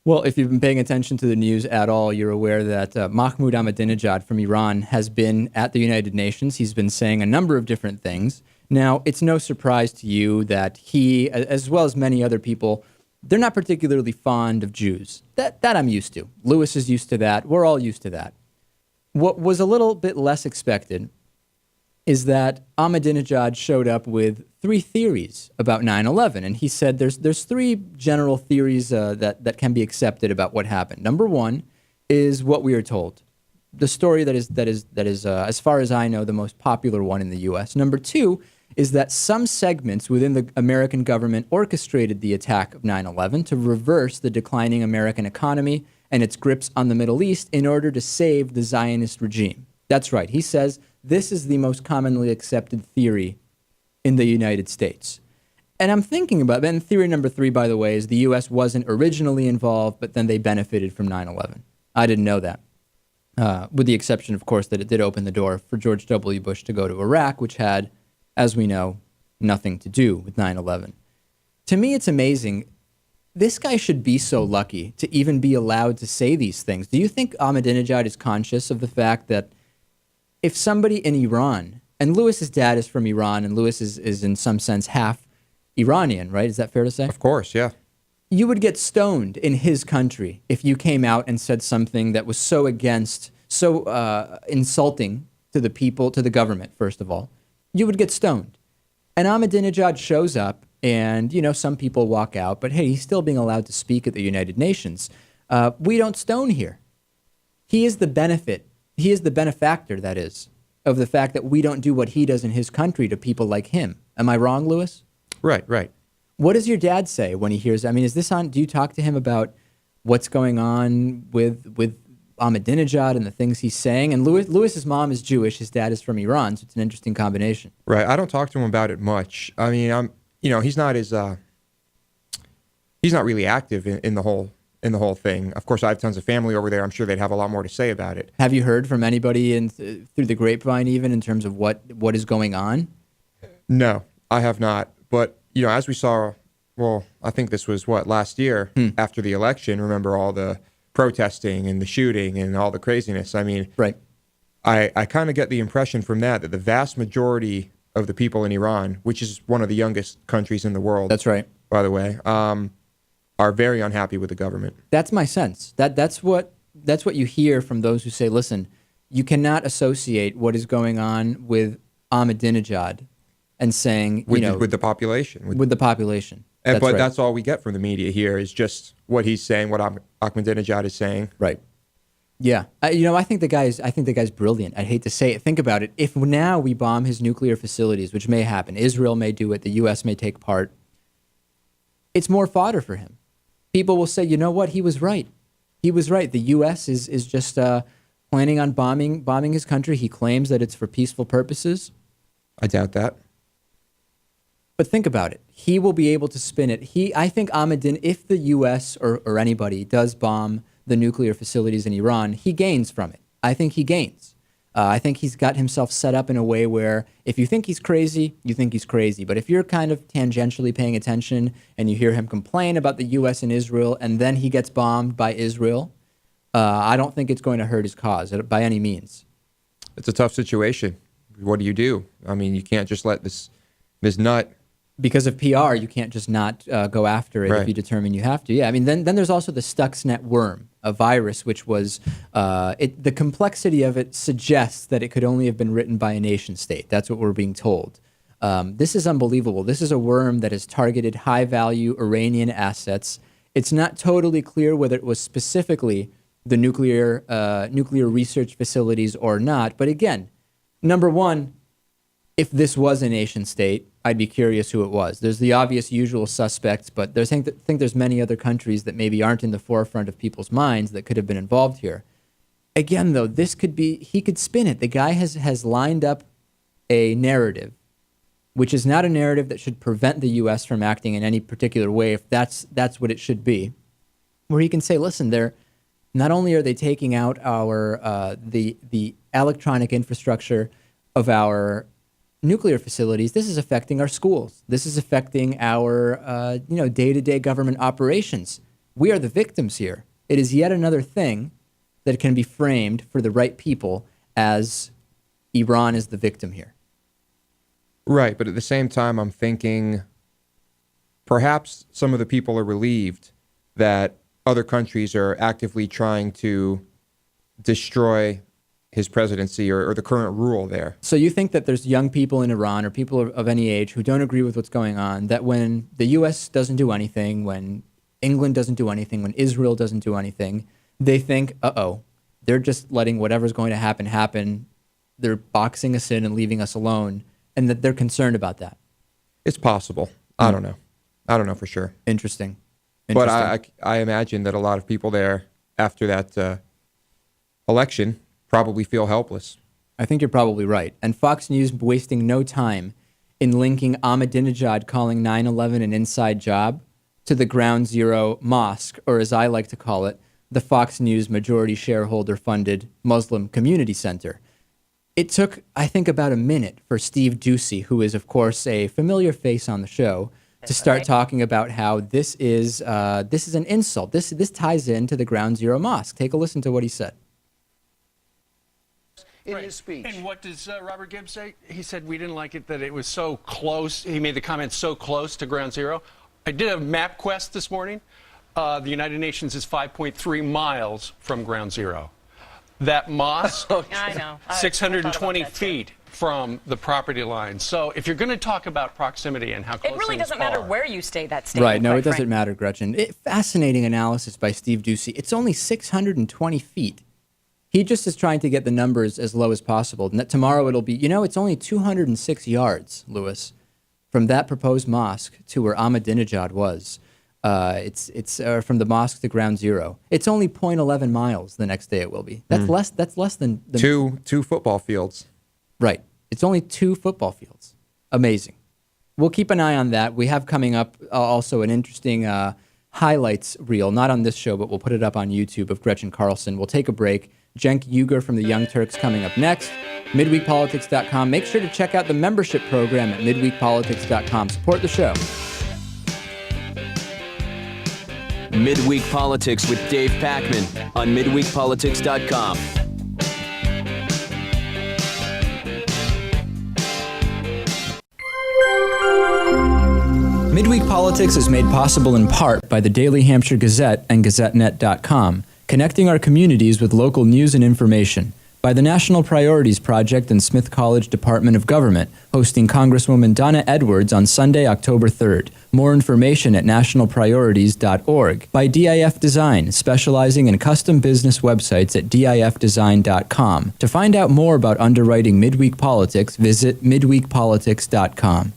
Well, if you've been paying attention to the news at all, you're aware that Mahmoud Ahmadinejad from Iran has been at the United Nations. He's been saying a number of different things. Now, it's no surprise to you that he, as well as many other people, they're not particularly fond of Jews. That I'm used to. Lewis is used to that. We're all used to that. What was a little bit less expected is that Ahmadinejad showed up with three theories about 9/11, and he said there's three general theories that can be accepted about what happened. Number one is what we are told, the story that is as far as I know the most popular one in the U.S. Number two is that some segments within the American government orchestrated the attack of 9/11 to reverse the declining American economy and its grips on the Middle East in order to save the Zionist regime. That's right. He says this is the most commonly accepted theory in the United States. And I'm thinking about that. And theory number three, by the way, is the U.S. wasn't originally involved, but then they benefited from 9/11. I didn't know that, with the exception, of course, that it did open the door for George W. Bush to go to Iraq, which had, as we know, nothing to do with 9/11. To me, it's amazing. This guy should be so lucky to even be allowed to say these things. Do you think Ahmadinejad is conscious of the fact that if somebody in Iran, and Lewis's dad is from Iran, and Lewis is in some sense half Iranian, right? Is that fair to say? Of course, yeah. You would get stoned in his country if you came out and said something that was so against, so insulting to the people, to the government, first of all. You would get stoned. And Ahmadinejad shows up, and, you know, some people walk out, but hey, he's still being allowed to speak at the United Nations. We don't stone here. He is the benefactor, that is, of the fact that we don't do what he does in his country to people like him. Am I wrong, Lewis? Right. What does your dad say when he hears? I mean, is this on? Do you talk to him about what's going on with Ahmadinejad and the things he's saying? And Lewis's mom is Jewish, his dad is from Iran, so it's an interesting combination. Right. I don't talk to him about it much. I mean, he's not really active in the whole thing. Of course, I have tons of family over there. I'm sure they'd have a lot more to say about it. Have you heard from anybody through the grapevine, even in terms of what is going on? No, I have not. But as we saw, well, I think this was last year after the election. Remember all the protesting and the shooting and all the craziness. I mean, right. I kind of get the impression from that the vast majority of the people in Iran, which is one of the youngest countries in the world. That's right. By the way, are very unhappy with the government. That's my sense. That's what you hear from those who say, listen, you cannot associate what is going on with Ahmadinejad and saying, with the population. With the population. But right. That's all we get from the media here is just what he's saying, what Ahmadinejad is saying. Right. Yeah. I think the guy's brilliant. I'd hate to say it. Think about it. If now we bomb his nuclear facilities, which may happen, Israel may do it, the U.S. may take part, it's more fodder for him. People will say, you know what? He was right. He was right. The U.S. is just planning on bombing his country. He claims that it's for peaceful purposes. I doubt that. But think about it. He will be able to spin it. I think if the U.S. or anybody does bomb the nuclear facilities in Iran, he gains from it. I think he gains. I think he's got himself set up in a way where if you think he's crazy, you think he's crazy. But if you're kind of tangentially paying attention and you hear him complain about the U.S. and Israel, and then he gets bombed by Israel, I don't think it's going to hurt his cause by any means. It's a tough situation. What do you do? I mean, you can't just let this nut... Because of PR, you can't just not go after it right. if you determine you have to. Yeah, I mean, then there's also the Stuxnet worm, a virus which was, the complexity of it suggests that it could only have been written by a nation state. That's what we're being told. This is unbelievable. This is a worm that has targeted high-value Iranian assets. It's not totally clear whether it was specifically the nuclear research facilities or not. But again, number one, if this was a nation state, I'd be curious who it was. There's the obvious usual suspects, but I think there's many other countries that maybe aren't in the forefront of people's minds that could have been involved here. Again, though, he could spin it. The guy has lined up a narrative, which is not a narrative that should prevent the U.S. from acting in any particular way, if that's what it should be, where he can say, listen, not only are they taking out our the electronic infrastructure of our nuclear facilities, this is affecting our schools. This is affecting our day-to-day government operations. we are the victims here. It is yet another thing that can be framed for the right people as Iran is the victim here. Right, but at the same time, I'm thinking perhaps some of the people are relieved that other countries are actively trying to destroy his presidency or the current rule there. So you think that there's young people in Iran or people of any age who don't agree with what's going on, that when the U.S. doesn't do anything, when England doesn't do anything, when Israel doesn't do anything, they think, they're just letting whatever's going to happen. They're boxing us in and leaving us alone, and that they're concerned about that. It's possible. I don't know. I don't know for sure. Interesting. But I imagine that a lot of people there after that election probably feel helpless. I think you're probably right. And Fox News wasting no time in linking Ahmadinejad calling 9/11 an inside job to the Ground Zero Mosque, or as I like to call it, the Fox News majority shareholder-funded Muslim Community Center. It took, I think, about a minute for Steve Doocy, who is, of course, a familiar face on the show, to start talking about how this is an insult. This ties into the Ground Zero Mosque. Take a listen to what he said. In his speech. And what does Robert Gibbs say? He said we didn't like it that it was so close. He made the comment so close to Ground Zero. I did a MapQuest this morning. The United Nations is 5.3 miles from Ground Zero. That mosque, I know. 620 feet from the property line. So if you're going to talk about proximity and how close it really things doesn't matter are, where you stay that statement. Right, no, it doesn't matter, Gretchen. Fascinating analysis by Steve Doocy. It's only 620 feet. He just is trying to get the numbers as low as possible. And that tomorrow it'll be, it's only 206 yards, Lewis, from that proposed mosque to where Ahmadinejad was. It's from the mosque to Ground Zero. It's only 0.11 miles the next day it will be. That's less than two football fields. Right. It's only 2 football fields. Amazing. We'll keep an eye on that. We have coming up also an interesting highlights reel, not on this show, but we'll put it up on YouTube, of Gretchen Carlson. We'll take a break. Cenk Uygur from the Young Turks coming up next. MidweekPolitics.com. Make sure to check out the membership program at MidweekPolitics.com. Support the show. Midweek Politics with Dave Pakman on MidweekPolitics.com. Midweek Politics is made possible in part by the Daily Hampshire Gazette and GazetteNet.com, connecting our communities with local news and information. By the National Priorities Project and Smith College Department of Government, hosting Congresswoman Donna Edwards on Sunday, October 3rd. More information at nationalpriorities.org. By DIF Design, specializing in custom business websites at difdesign.com. To find out more about underwriting Midweek Politics, visit midweekpolitics.com.